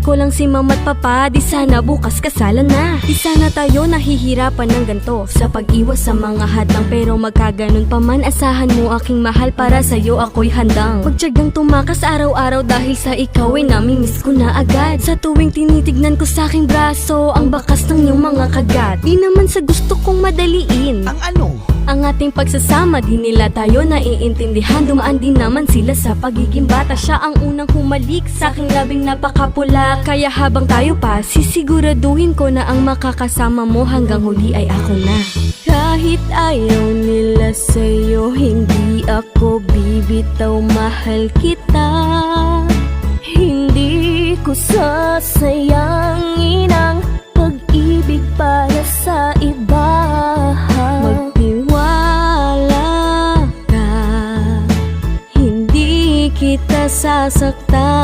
ko lang si mama at papa, di sana bukas kasalan na. Di sana tayo nahihirapan ng ganto sa pag-iwas sa mga hadlang. Pero magkaganon pa man, asahan mo aking mahal, para sa'yo ako'y handang magtiyagang tumakas araw-araw. Dahil sa ikaw ay namimiss ko na agad. Sa tuwing tinitignan ko sa aking braso ang bakas ng iyong mga kagat. Di naman sa gusto kong madaliin Ang ano? ang ating pagsasama, di nila tayo naiintindihan. Dumaan din naman sila sa pagiging bata. Siya ang unang humalik sa aking labing napakapula. Kaya habang tayo pa, sisiguraduhin ko na ang makakasama mo hanggang huli ay ako na. Kahit ayaw nila sa'yo, hindi ako bibitaw, mahal kita. Hindi ko sasayangin ang pag-ibig para sa iba. Magtiwala ka, hindi kita sasaktan.